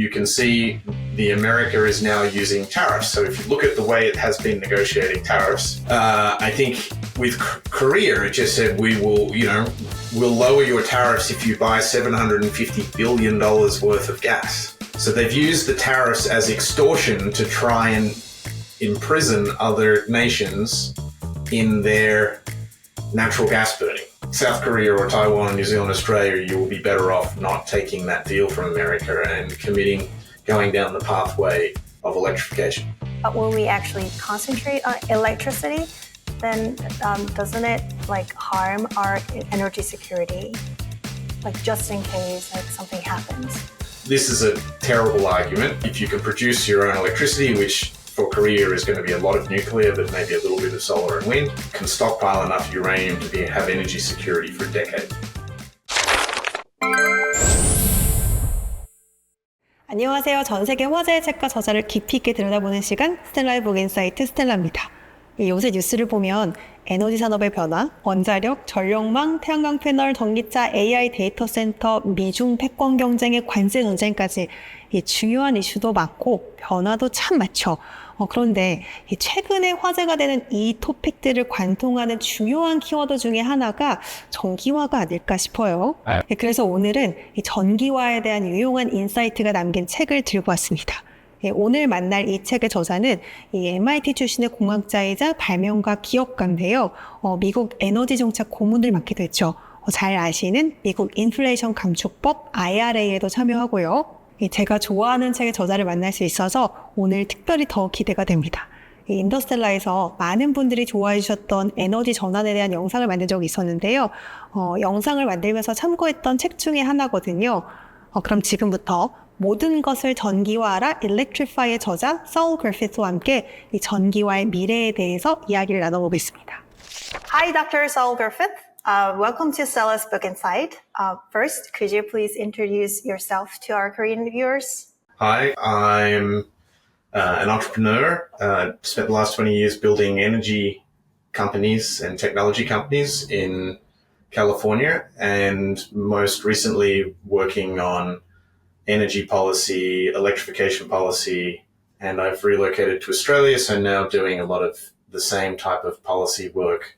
you can see the America is now using tariffs. So if you look at the way it has been negotiating tariffs, I think with Korea, it just said we'll lower your tariffs if you buy $750 billion worth of gas. So they've used the tariffs as extortion to try and imprison other nations in their natural gas burning. South Korea or Taiwan, New Zealand, Australia, you will be better off not taking that deal from America and going down the pathway of electrification. But when we actually concentrate on electricity, then doesn't it harm our energy security? Just in case something happens. This is a terrible argument. If you can produce your own electricity, which for Korea is going to be a lot of nuclear, but maybe a little bit of solar and wind, can stockpile enough uranium to have energy security for a decade. 안녕하세요. 전 세계 화제의 책과 저자를 깊이 있게 들여다보는 시간, 스텔라의 북인사이트 스텔라입니다. 요새 뉴스를 보면 에너지 산업의 변화, 원자력, 전력망, 태양광 패널, 전기차, AI 데이터 센터, 미중 패권 경쟁의 관세 논쟁까지 중요한 이슈도 많고 변화도 참 많죠. 그런데 최근에 화제가 되는 이 토픽들을 관통하는 중요한 키워드 중에 하나가 전기화가 아닐까 싶어요. 그래서 오늘은 이 전기화에 대한 유용한 인사이트가 담긴 책을 들고 왔습니다. 오늘 만날 이 책의 저자는 이 MIT 출신의 공학자이자 발명가 기업가인데요. 미국 에너지 정책 고문을 맡기도 했죠. 잘 아시는 미국 인플레이션 감축법 IRA에도 참여하고요. 제가 좋아하는 책의 저자를 만날 수 있어서 오늘 특별히 더 기대가 됩니다. 인더스텔라에서 많은 분들이 좋아해 주셨던 에너지 전환에 대한 영상을 만든 적이 있었는데요. 영상을 만들면서 참고했던 책 중에 하나거든요. 그럼 지금부터 모든 것을 전기화하라 Electrify의 저자 서울 그리피스와 함께 이 전기화의 미래에 대해서 이야기를 나눠보겠습니다. Hi, Dr. Saul Griffith. Welcome to Stella's Book Insight. First, could you please introduce yourself to our Korean viewers? Hi, I'm an entrepreneur. Spent the last 20 years building energy companies and technology companies in California, and most recently working on energy policy, electrification policy, and I've relocated to Australia, so now doing a lot of the same type of policy work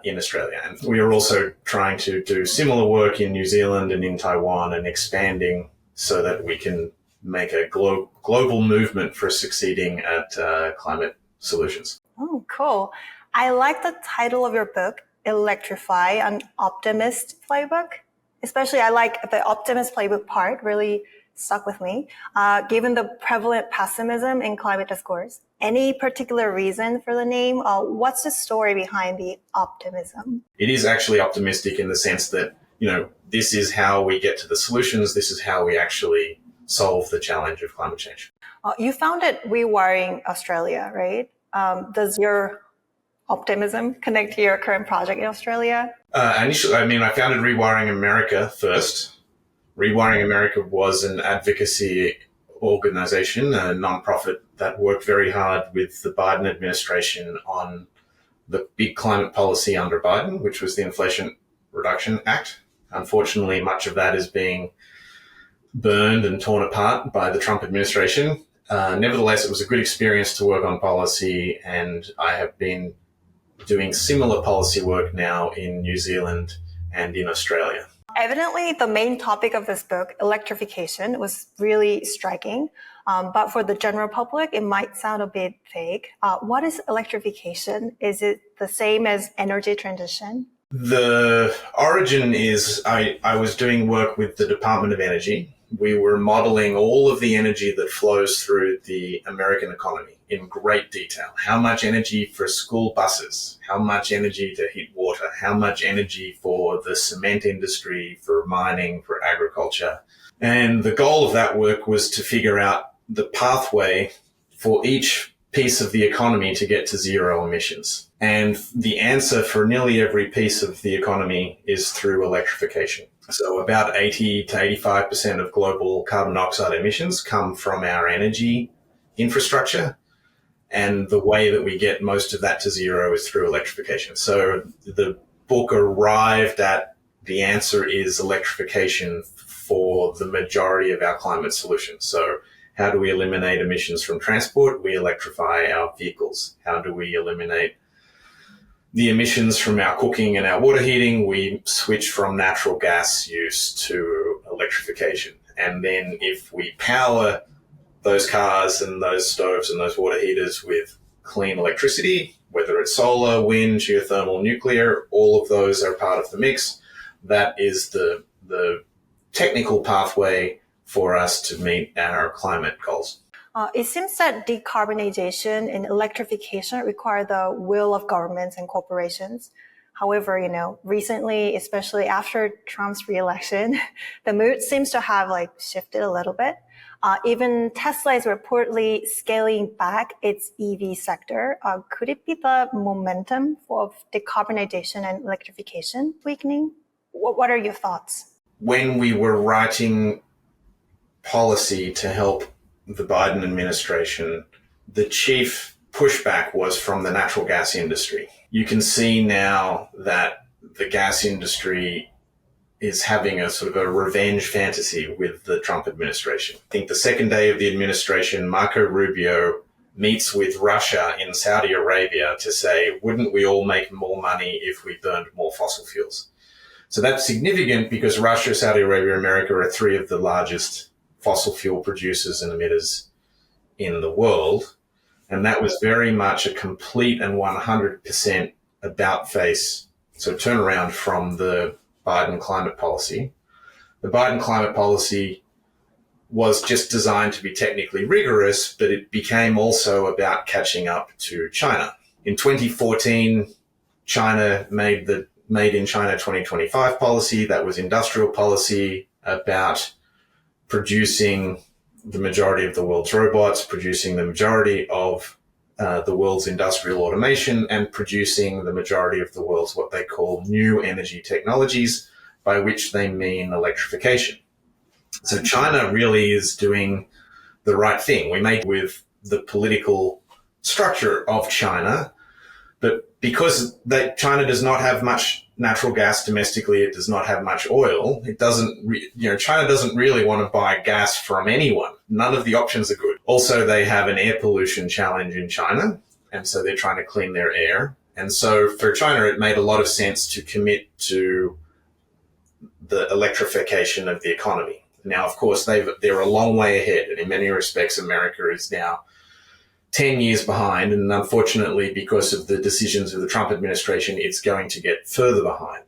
in Australia. And we are also trying to do similar work in New Zealand and in Taiwan and expanding so that we can make a global movement for succeeding at climate solutions. Oh, cool. I like the title of your book, Electrify, an Optimist Playbook. Especially, I like the optimist playbook part, really stuck with me, given the prevalent pessimism in climate discourse. Any particular reason for the name? What's the story behind the optimism? It is actually optimistic in the sense that, this is how we get to the solutions. This is how we actually solve the challenge of climate change. You founded Rewiring Australia, right? Does your optimism connect to your current project in Australia? Initially, I founded Rewiring America first. Rewiring America was an advocacy organization, a nonprofit that worked very hard with the Biden administration on the big climate policy under Biden, which was the Inflation Reduction Act. Unfortunately, much of that is being burned and torn apart by the Trump administration. Nevertheless, it was a good experience to work on policy, and I have been doing similar policy work now in New Zealand and in Australia. Evidently, the main topic of this book, electrification, was really striking. But for the general public, it might sound a bit vague. What is electrification? Is it the same as energy transition? The origin is I was doing work with the Department of Energy. We were modeling all of the energy that flows through the American economy in great detail. How much energy for school buses, how much energy to heat water, how much energy for the cement industry, for mining, for agriculture. And the goal of that work was to figure out the pathway for each piece of the economy to get to zero emissions. And the answer for nearly every piece of the economy is through electrification. So about 80 to 85% of global carbon dioxide emissions come from our energy infrastructure. And the way that we get most of that to zero is through electrification. So the book arrived at the answer is electrification for the majority of our climate solutions. So how do we eliminate emissions from transport? We electrify our vehicles. How do we eliminate the emissions from our cooking and our water heating? We switch from natural gas use to electrification. And then if we power those cars and those stoves and those water heaters with clean electricity, whether it's solar, wind, geothermal, nuclear, all of those are part of the mix. That is the technical pathway for us to meet our climate goals. It seems that decarbonization and electrification require the will of governments and corporations. However, recently, especially after Trump's re-election, the mood seems to have shifted a little bit. Even Tesla is reportedly scaling back its EV sector. Could it be the momentum of decarbonization and electrification weakening? What are your thoughts? When we were writing policy to help the Biden administration, the chief pushback was from the natural gas industry. You can see now that the gas industry is having a sort of a revenge fantasy with the Trump administration. I think the second day of the administration, Marco Rubio meets with Russia in Saudi Arabia to say, wouldn't we all make more money if we burned more fossil fuels? So that's significant because Russia, Saudi Arabia, America are three of the largest fossil fuel producers and emitters in the world. And that was very much a complete and 100% about face, so turnaround from the Biden climate policy. The Biden climate policy was just designed to be technically rigorous, but it became also about catching up to China. In 2014, China made the Made in China 2025 policy. That was industrial policy about producing the majority of the world's robots, producing the majority of the world's industrial automation, and producing the majority of the world's what they call new energy technologies, by which they mean electrification. So China really is doing the right thing. We make with the political structure of China, but because China does not have much natural gas domestically, it does not have much oil. It doesn't, China doesn't really want to buy gas from anyone. None of the options are good. Also, they have an air pollution challenge in China, and so they're trying to clean their air. And so for China, it made a lot of sense to commit to the electrification of the economy. Now, of course, they're a long way ahead, and in many respects, America is now 10 years behind, and unfortunately, because of the decisions of the Trump administration, it's going to get further behind.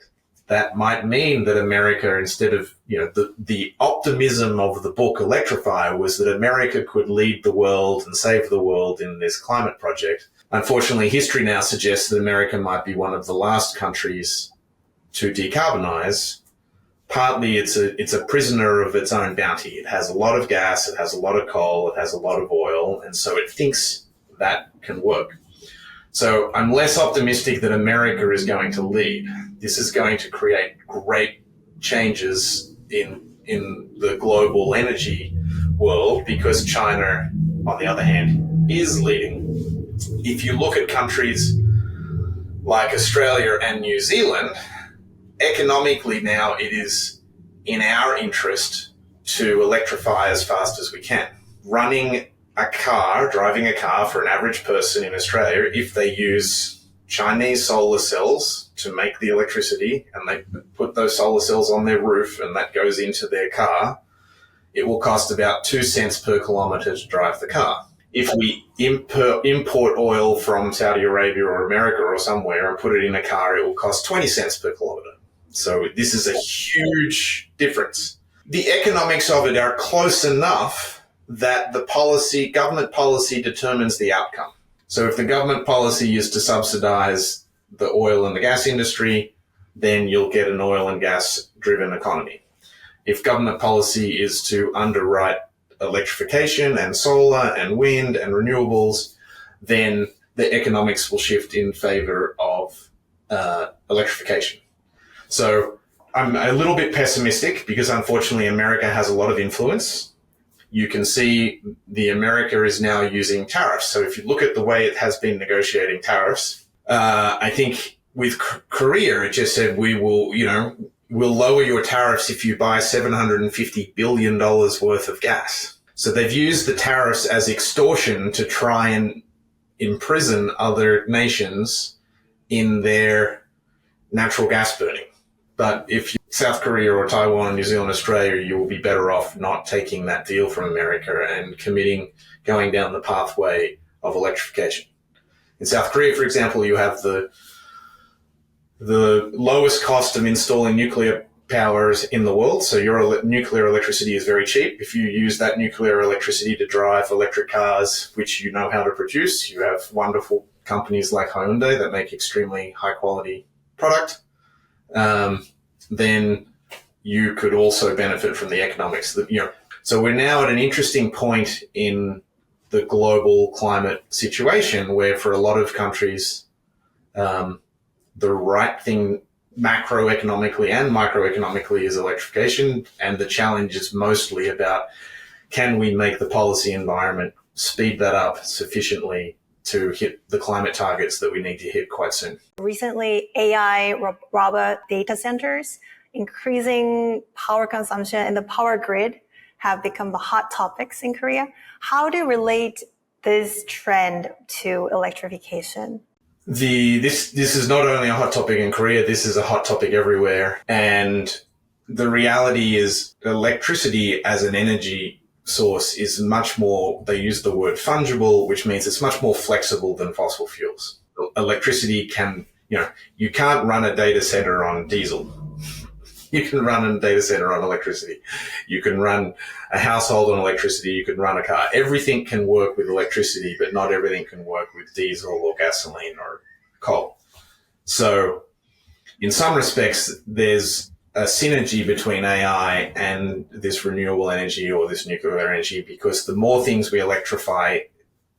That might mean that America, instead of, the optimism of the book Electrify was that America could lead the world and save the world in this climate project. Unfortunately, history now suggests that America might be one of the last countries to decarbonize. Partly it's a prisoner of its own bounty. It has a lot of gas, it has a lot of coal, it has a lot of oil, and so it thinks that can work. So I'm less optimistic that America is going to lead. This is going to create great changes in the global energy world because China, on the other hand, is leading. If you look at countries like Australia and New Zealand, economically now it is in our interest to electrify as fast as we can. Driving a car for an average person in Australia, if they use Chinese solar cells to make the electricity and they put those solar cells on their roof and that goes into their car, it will cost about 2 cents per kilometre to drive the car. If we import oil from Saudi Arabia or America or somewhere and put it in a car, it will cost 20 cents per kilometre. So this is a huge difference. The economics of it are close enough that the government policy determines the outcome. So if the government policy is to subsidize the oil and the gas industry, then you'll get an oil and gas driven economy. If government policy is to underwrite electrification and solar and wind and renewables, then the economics will shift in favor of electrification. So I'm a little bit pessimistic because unfortunately America has a lot of influence. You can see America is now using tariffs. So if you look at the way it has been negotiating tariffs, I think with Korea, it just said we will, we'll lower your tariffs if you buy $750 billion worth of gas. So they've used the tariffs as extortion to try and imprison other nations in their natural gas burning. But if you're South Korea or Taiwan, New Zealand, Australia, you will be better off not taking that deal from America and going down the pathway of electrification. In South Korea, for example, you have the lowest cost of installing nuclear powers in the world. So your nuclear electricity is very cheap. If you use that nuclear electricity to drive electric cars, which you know how to produce, you have wonderful companies like Hyundai that make extremely high quality product. Then you could also benefit from the economics that, so we're now at an interesting point in the global climate situation where for a lot of countries, the right thing macroeconomically and microeconomically is electrification. And the challenge is mostly about, can we make the policy environment speed that up sufficiently to hit the climate targets that we need to hit quite soon. Recently, AI, robot data centers, increasing power consumption and the power grid have become the hot topics in Korea. How do you relate this trend to electrification? This is not only a hot topic in Korea, this is a hot topic everywhere. And the reality is electricity as an energy source is much more, they use the word fungible, which means it's much more flexible than fossil fuels. Electricity can, you can't run a data center on diesel. You can run a data center on electricity. You can run a household on electricity. You can run a car. Everything can work with electricity, but not everything can work with diesel or gasoline or coal. So in some respects, there's a synergy between AI and this renewable energy or this nuclear energy, because the more things we electrify,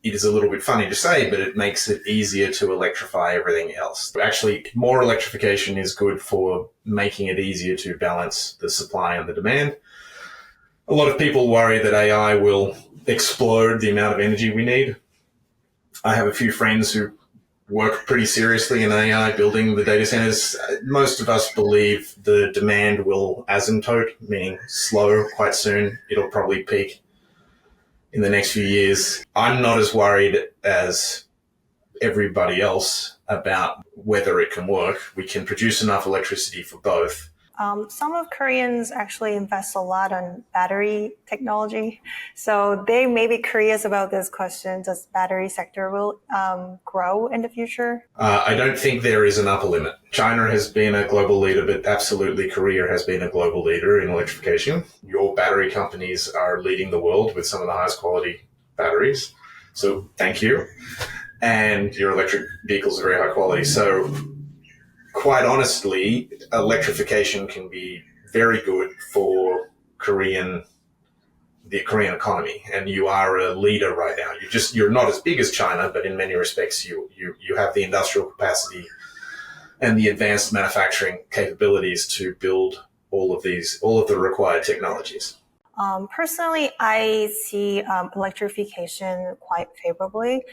it is a little bit funny to say, but it makes it easier to electrify everything else. Actually, more electrification is good for making it easier to balance the supply and the demand. A lot of people worry that AI will explode the amount of energy we need. I have a few friends who work pretty seriously in AI, building the data centers. Most of us believe the demand will asymptote, meaning slow quite soon. It'll probably peak in the next few years. I'm not as worried as everybody else about whether it can work. We can produce enough electricity for both. Some of Koreans actually invest a lot on battery technology. So they may be curious about this question. Does battery sector will grow in the future? I don't think there is an upper limit. China has been a global leader, but absolutely Korea has been a global leader in electrification. Your battery companies are leading the world with some of the highest quality batteries. So thank you. And your electric vehicles are very high quality. So quite honestly, electrification can be very good for the Korean economy. And you are a leader right now. You're not as big as China, but in many respects, you have the industrial capacity and the advanced manufacturing capabilities to build all of the required technologies. Personally, I see electrification quite favorably,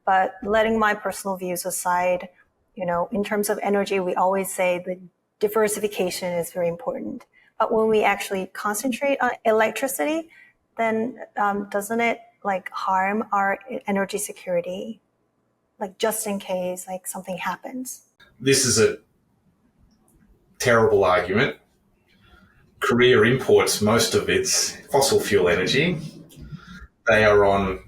but letting my personal views aside, in terms of energy, we always say the diversification is very important. But when we actually concentrate on electricity, then doesn't it harm our energy security? Just in case something happens. This is a terrible argument. Korea imports most of its fossil fuel energy. They are on,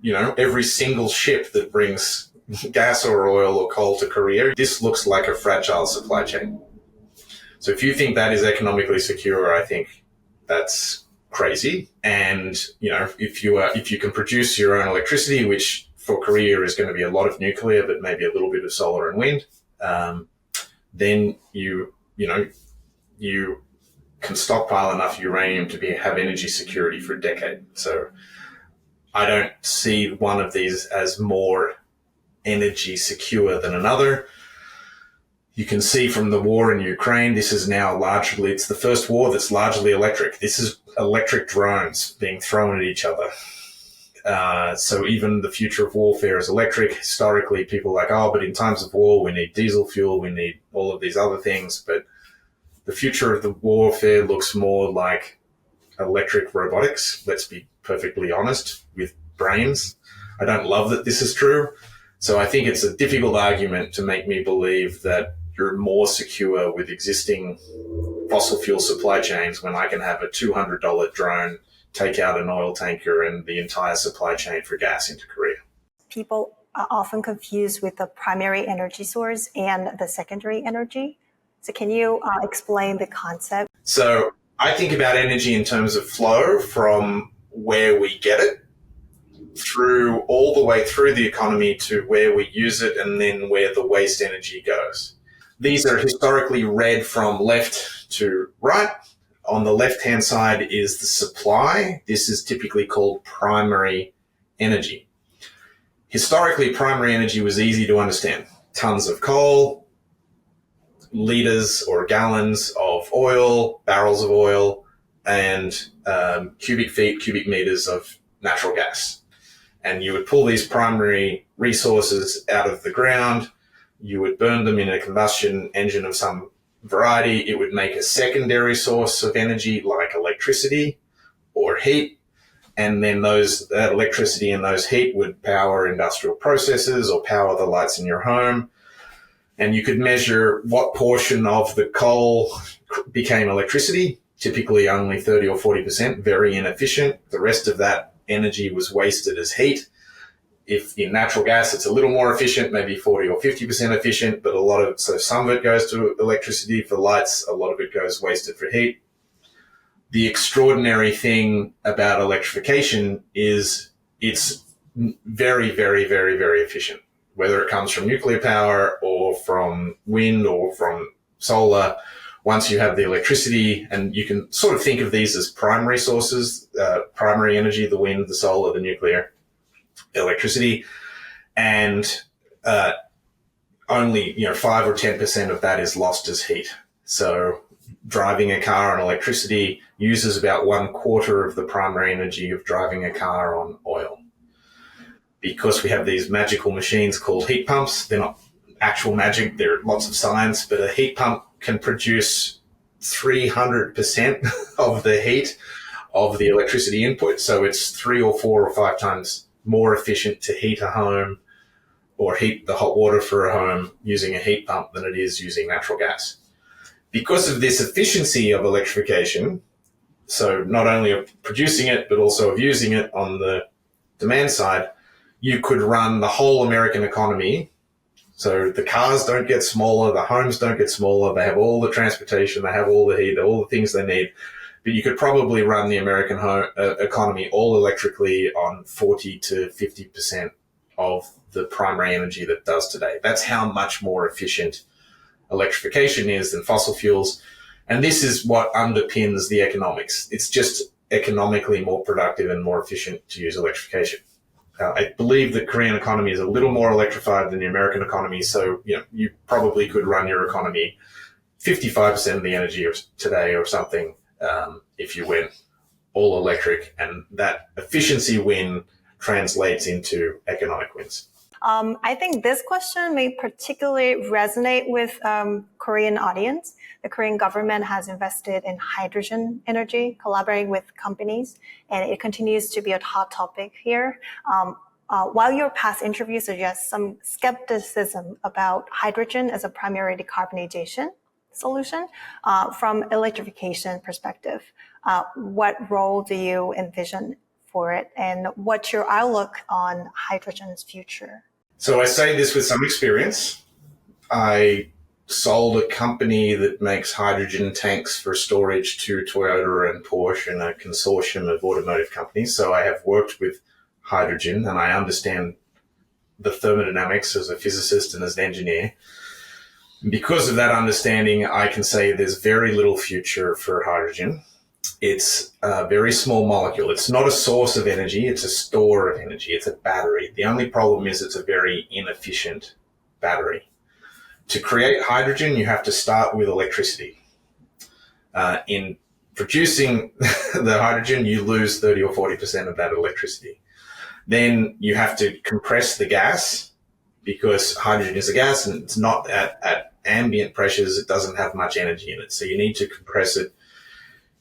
every single ship that brings gas or oil or coal to Korea. This looks like a fragile supply chain. So if you think that is economically secure, I think that's crazy. And, if you can produce your own electricity, which for Korea is going to be a lot of nuclear, but maybe a little bit of solar and wind, then you can stockpile enough uranium to have energy security for a decade. So I don't see one of these as more energy secure than another. You can see from the war in Ukraine, this is now it's the first war that's largely electric. This is electric drones being thrown at each other. So even the future of warfare is electric. Historically, people are like, but in times of war, we need diesel fuel, we need all of these other things. But the future of the warfare looks more like electric robotics. Let's be perfectly honest, with brains. I don't love that this is true. So I think it's a difficult argument to make me believe that you're more secure with existing fossil fuel supply chains when I can have a $200 drone take out an oil tanker and the entire supply chain for gas into Korea. People are often confused with the primary energy source and the secondary energy. So can you explain the concept? So I think about energy in terms of flow from where we get it through all the way through the economy to where we use it and then where the waste energy goes. These are historically read from left to right. On the left-hand side is the supply. This is typically called primary energy. Historically, primary energy was easy to understand. Tons of coal, liters or gallons of oil, barrels of oil, and cubic feet, cubic meters of natural gas. And you would pull these primary resources out of the ground. You would burn them in a combustion engine of some variety. It would make a secondary source of energy like electricity or heat. And then that electricity and those heat would power industrial processes or power the lights in your home. And you could measure what portion of the coal became electricity, typically only 30 or 40%, very inefficient. The rest of that energy was wasted as heat. If in natural gas, it's a little more efficient, maybe 40 or 50% efficient, but so some of it goes to electricity for lights, a lot of it goes wasted for heat. The extraordinary thing about electrification is it's very, very, very, very efficient, whether it comes from nuclear power or from wind or from solar. Once you have the electricity, and you can sort of think of these as primary sources, primary energy, the wind, the solar, the nuclear, electricity, and only 5 or 10% of that is lost as heat. So driving a car on electricity uses about 1/4 of the primary energy of driving a car on oil. Because we have these magical machines called heat pumps, they're not actual magic, there are lots of science, but a heat pump can produce 300% of the heat of the electricity input. So it's 3 or 4 or 5 times more efficient to heat a home or heat the hot water for a home using a heat pump than it is using natural gas. Because of this efficiency of electrification, so not only of producing it, but also of using it on the demand side, you could run the whole American economy. So the cars don't get smaller, the homes don't get smaller, they have all the transportation, they have all the heat, all the things they need. But you could probably run the American economy all electrically on 40 to 50% of the primary energy that it does today. That's how much more efficient electrification is than fossil fuels. And this is what underpins the economics. It's just economically more productive and more efficient to use electrification. I believe the Korean economy is a little more electrified than the American economy. So, you probably could run your economy 55% of the energy today or something if you went all electric. And that efficiency win translates into economic wins. I think this question may particularly resonate with Korean audience. The Korean government has invested in hydrogen energy, collaborating with companies, and it continues to be a hot topic here. While your past interview suggests some skepticism about hydrogen as a primary decarbonization solution, from electrification perspective, what role do you envision for it, and what's your outlook on hydrogen's future? So I say this with some experience. I sold a company that makes hydrogen tanks for storage to Toyota and Porsche and a consortium of automotive companies. So I have worked with hydrogen and I understand the thermodynamics as a physicist and as an engineer. Because of that understanding, I can say there's very little future for hydrogen. It's a very small molecule. It's not a source of energy. It's a store of energy. It's a battery. The only problem is it's a very inefficient battery. To create hydrogen, you have to start with electricity. In producing the hydrogen, you lose 30 or 40% of that electricity. Then you have to compress the gas because hydrogen is a gas and it's not at ambient pressures, it doesn't have much energy in it. So you need to compress it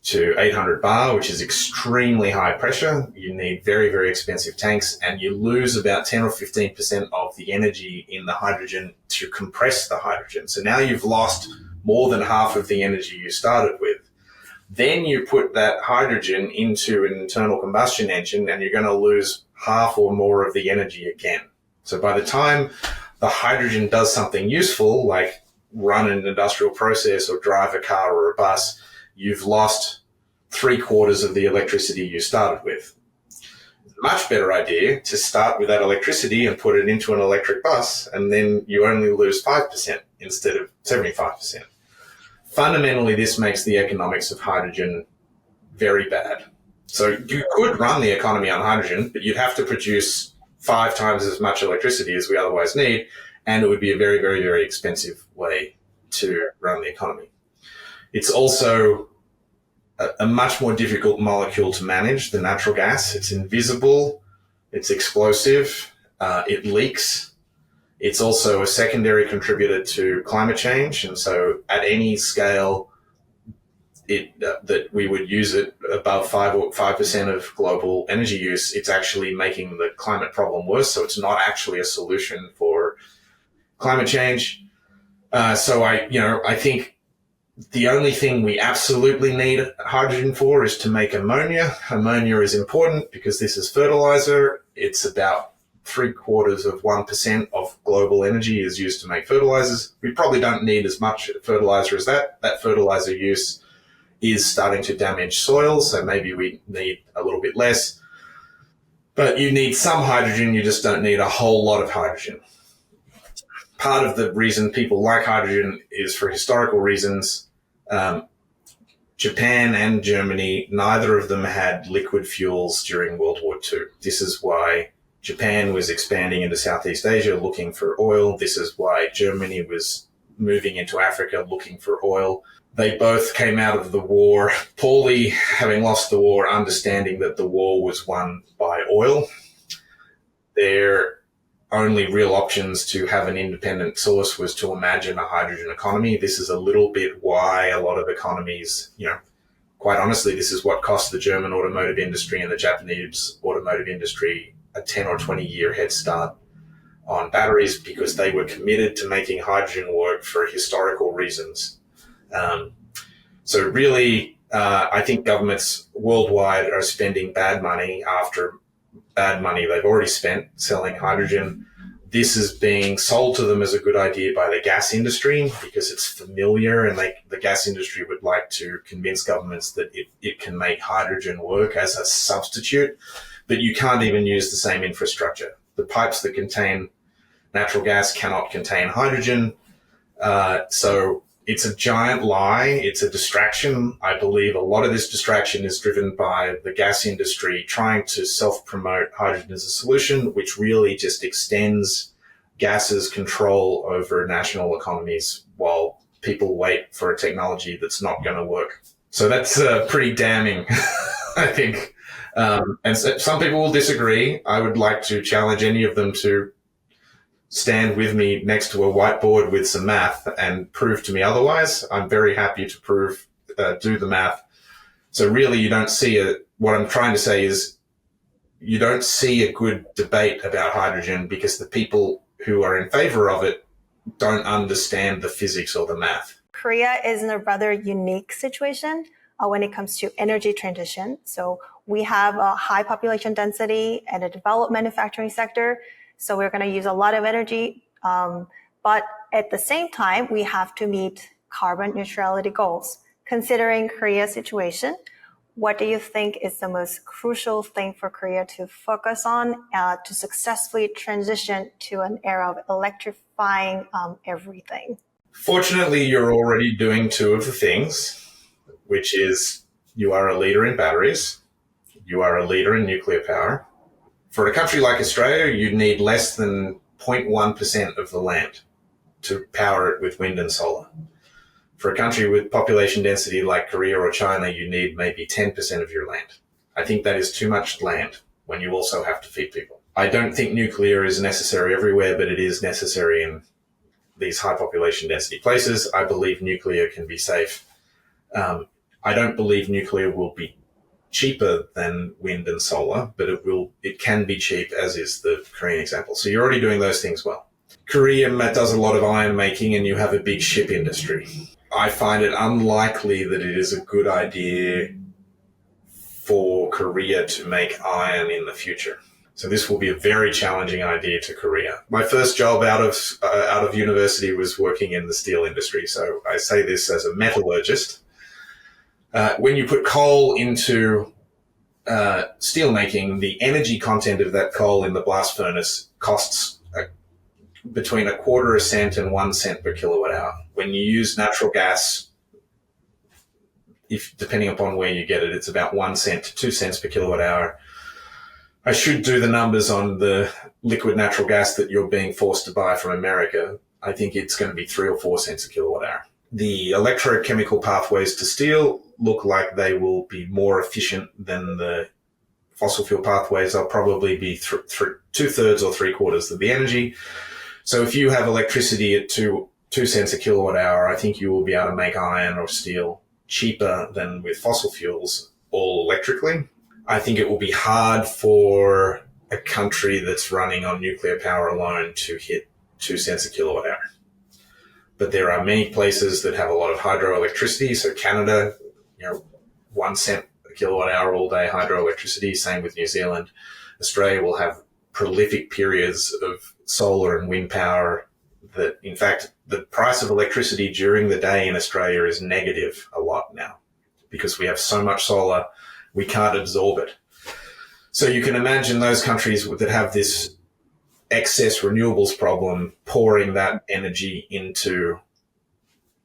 to 800 bar, which is extremely high pressure. You need very, very expensive tanks, and you lose about 10 or 15% of the energy in the hydrogen to compress the hydrogen. So now you've lost more than half of the energy you started with. Then you put that hydrogen into an internal combustion engine, and you're going to lose half or more of the energy again. So by the time the hydrogen does something useful, like run an industrial process or drive a car or a bus, you've lost 3/4 of the electricity you started with. It's a much better idea to start with that electricity and put it into an electric bus, and then you only lose 5% instead of 75%. Fundamentally, this makes the economics of hydrogen very bad. So you could run the economy on hydrogen, but you'd have to produce 5 times as much electricity as we otherwise need, and it would be a very, very, very expensive way to run the economy. It's also a much more difficult molecule to manage than natural gas. It's invisible, it's explosive, it leaks. It's also a secondary contributor to climate change, and so at any scale that we would use it above 5% of global energy use, it's actually making the climate problem worse. So it's not actually a solution for climate change. So I think the only thing we absolutely need hydrogen for is to make ammonia. Ammonia is important because this is fertilizer. It's about 0.75% of global energy is used to make fertilizers. We probably don't need as much fertilizer as that. That fertilizer use is starting to damage soil, so maybe we need a little bit less. But you need some hydrogen, you just don't need a whole lot of hydrogen. Part of the reason people like hydrogen is for historical reasons. Japan and Germany, neither of them had liquid fuels during World War II. This is why Japan was expanding into Southeast Asia looking for oil. This is why Germany was moving into Africa looking for oil. They both came out of the war poorly, having lost the war, understanding that the war was won by oil. Their only real options to have an independent source was to imagine a hydrogen economy. This is a little bit why a lot of economies, quite honestly, this is what cost the German automotive industry and the Japanese automotive industry a 10 or 20 year head start on batteries, because they were committed to making hydrogen work for historical reasons. So really, I think governments worldwide are spending bad money after bad money they've already spent selling hydrogen. This is being sold to them as a good idea by the gas industry because it's familiar, and the gas industry would like to convince governments that it can make hydrogen work as a substitute, but you can't even use the same infrastructure. The pipes that contain natural gas cannot contain hydrogen. So it's a giant lie. It's a distraction. I believe a lot of this distraction is driven by the gas industry trying to self-promote hydrogen as a solution, which really just extends gas's control over national economies while people wait for a technology that's not going to work. So that's pretty damning, I think. And some people will disagree. I would like to challenge any of them to stand with me next to a whiteboard with some math and prove to me otherwise. I'm very happy to do the math. So really you don't see what I'm trying to say is you don't see a good debate about hydrogen because the people who are in favor of it don't understand the physics or the math. Korea is in a rather unique situation when it comes to energy transition. So we have a high population density and a developed manufacturing sector. So we're going to use a lot of energy. But at the same time, we have to meet carbon neutrality goals. Considering Korea's situation, what do you think is the most crucial thing for Korea to focus on to successfully transition to an era of electrifying everything? Fortunately, you're already doing two of the things, which is you are a leader in batteries, you are a leader in nuclear power. For a country like Australia, you need less than 0.1% of the land to power it with wind and solar. For a country with population density like Korea or China, you need maybe 10% of your land. I think that is too much land when you also have to feed people. I don't think nuclear is necessary everywhere, but it is necessary in these high population density places, I believe nuclear can be safe. I don't believe nuclear will be cheaper than wind and solar, but it can be cheap, as is the Korean example. So you're already doing those things well. Korea does a lot of iron making, and you have a big ship industry. I find it unlikely that it is a good idea for Korea to make iron in the future. So this will be a very challenging idea to Korea. My first job out of university was working in the steel industry. So I say this as a metallurgist. When you put coal into steel making, the energy content of that coal in the blast furnace costs between a quarter a cent and 1 cent per kilowatt hour. When you use natural gas, depending upon where you get it, it's about 1 cent to 2 cents per kilowatt hour. I should do the numbers on the liquid natural gas that you're being forced to buy from America. I think it's going to be 3 or 4 cents a kilowatt hour. The electrochemical pathways to steel look like they will be more efficient than the fossil fuel pathways. They'll probably be 2/3 or 3/4 of the energy. So if you have electricity at 2 cents a kilowatt hour, I think you will be able to make iron or steel cheaper than with fossil fuels all electrically. I think it will be hard for a country that's running on nuclear power alone to hit 2 cents a kilowatt hour. But there are many places that have a lot of hydroelectricity. So Canada, 1 cent a kilowatt hour all day hydroelectricity. Same with New Zealand. Australia will have prolific periods of solar and wind power that, in fact, the price of electricity during the day in Australia is negative a lot now because we have so much solar, we can't absorb it. So you can imagine those countries that have this excess renewables problem pouring that energy into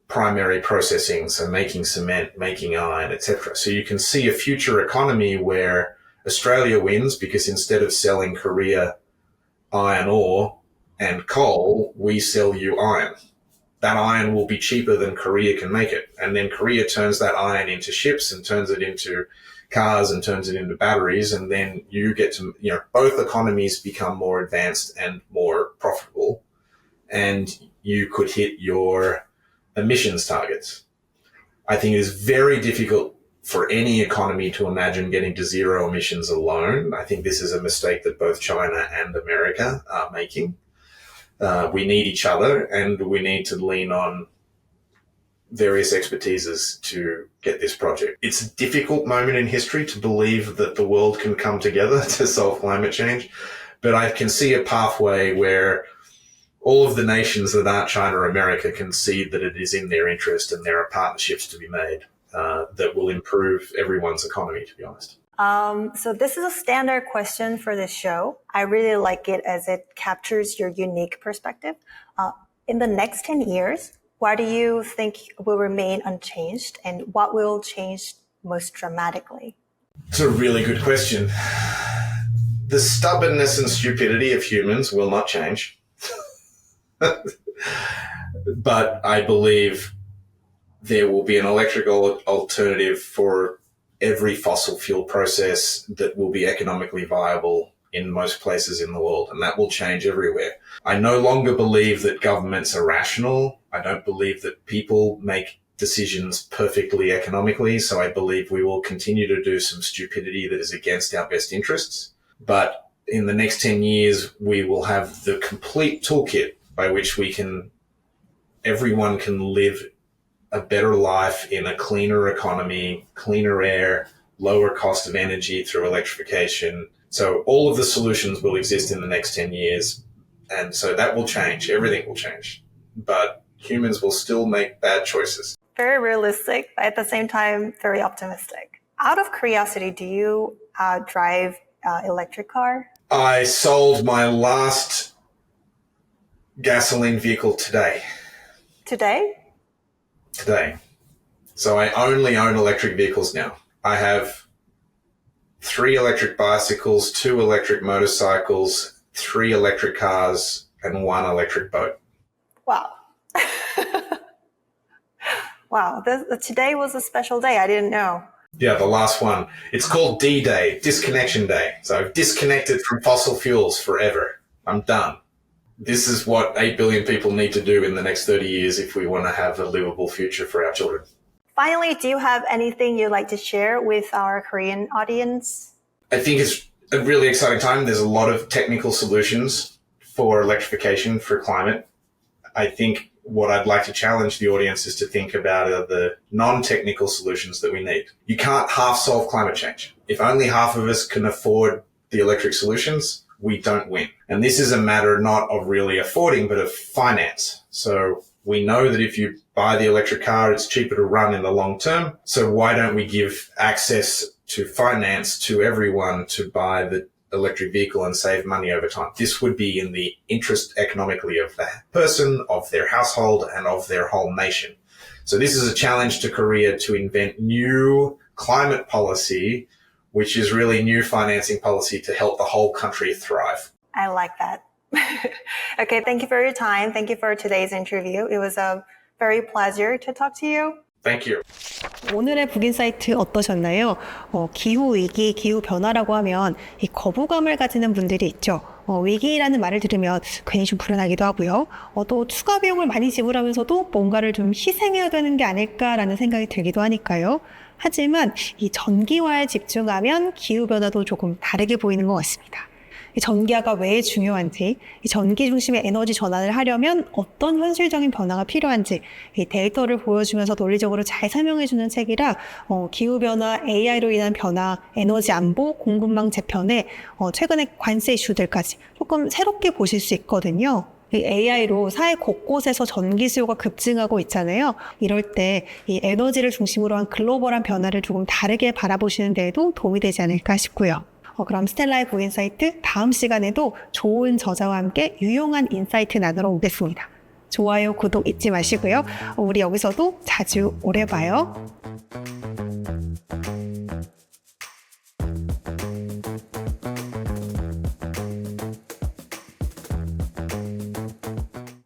primary processing, so making cement, making iron, etc. So you can see a future economy where Australia wins because instead of selling Korea iron ore and coal, we sell you iron. That iron will be cheaper than Korea can make it. And then Korea turns that iron into ships and turns it into cars and turns it into batteries. And then you get to, both economies become more advanced and more profitable. And you could hit your emissions targets. I think it is very difficult for any economy to imagine getting to zero emissions alone. I think this is a mistake that both China and America are making. We need each other, and we need to lean on various expertises to get this project. It's a difficult moment in history to believe that the world can come together to solve climate change, but I can see a pathway where all of the nations that aren't China or America can see that it is in their interest, and there are partnerships to be made that will improve everyone's economy, to be honest. So this is a standard question for this show. I really like it as it captures your unique perspective. In the next 10 years, what do you think will remain unchanged, and what will change most dramatically? It's a really good question. The stubbornness and stupidity of humans will not change. But I believe there will be an electrical alternative for every fossil fuel process that will be economically viable in most places in the world, and that will change everywhere. I no longer believe that governments are rational. I don't believe that people make decisions perfectly economically, so I believe we will continue to do some stupidity that is against our best interests. But in the next 10 years, we will have the complete toolkit by which everyone can live a better life in a cleaner economy, cleaner air, lower cost of energy through electrification. So all of the solutions will exist in the next 10 years. And so that will change. Everything will change. But humans will still make bad choices. Very realistic, but at the same time, very optimistic. Out of curiosity, do you drive electric car? I sold my last gasoline vehicle today. Today? Today. So I only own electric vehicles now. I have 3 electric bicycles, 2 electric motorcycles, 3 electric cars, and 1 electric boat. Wow. Wow. Today was a special day. I didn't know. Yeah, the last one. It's called D-Day, Disconnection Day. So I've disconnected from fossil fuels forever. I'm done. this is what 8 billion people need to do in the next 30 years if we want to have a livable future for our children. Finally, do you have anything you'd like to share with our Korean audience? I think it's a really exciting time. There's a lot of technical solutions for electrification for climate. I think what I'd like to challenge the audience is to think about the non-technical solutions that we need. You can't half solve climate change. If only half of us can afford the electric solutions, we don't win. And this is a matter not of really affording, but of finance. So we know that if you buy the electric car, it's cheaper to run in the long term. So why don't we give access to finance to everyone to buy the electric vehicle and save money over time? This would be in the interest economically of the person, of their household, and of their whole nation. So this is a challenge to Korea to invent new climate policy, which is really new financing policy to help the whole country thrive. I like that. Okay, thank you for your time. Thank you for today's interview. It was a very pleasure to talk to you. Thank you. 오늘의 북인사이트 어떠셨나요? 기후위기, 기후변화라고 하면 이 거부감을 가지는 분들이 있죠. 위기라는 말을 들으면 괜히 좀 불안하기도 하고요. 또 추가 비용을 많이 지불하면서도 뭔가를 좀 희생해야 되는 게 아닐까라는 생각이 들기도 하니까요. 하지만 이 전기화에 집중하면 기후변화도 조금 다르게 보이는 것 같습니다. 이 전기화가 왜 중요한지, 이 전기 중심의 에너지 전환을 하려면 어떤 현실적인 변화가 필요한지 이 데이터를 보여주면서 논리적으로 잘 설명해주는 책이라 기후변화, AI로 인한 변화, 에너지 안보, 공급망 재편에 최근의 관세 이슈들까지 조금 새롭게 보실 수 있거든요. 이 AI로 사회 곳곳에서 전기 수요가 급증하고 있잖아요. 이럴 때 이 에너지를 중심으로 한 글로벌한 변화를 조금 다르게 바라보시는 데에도 도움이 되지 않을까 싶고요. 그럼 스텔라의 북인사이트 다음 시간에도 좋은 저자와 함께 유용한 인사이트 나누러 오겠습니다. 좋아요, 구독 잊지 마시고요. 우리 여기서도 자주 오래 봐요.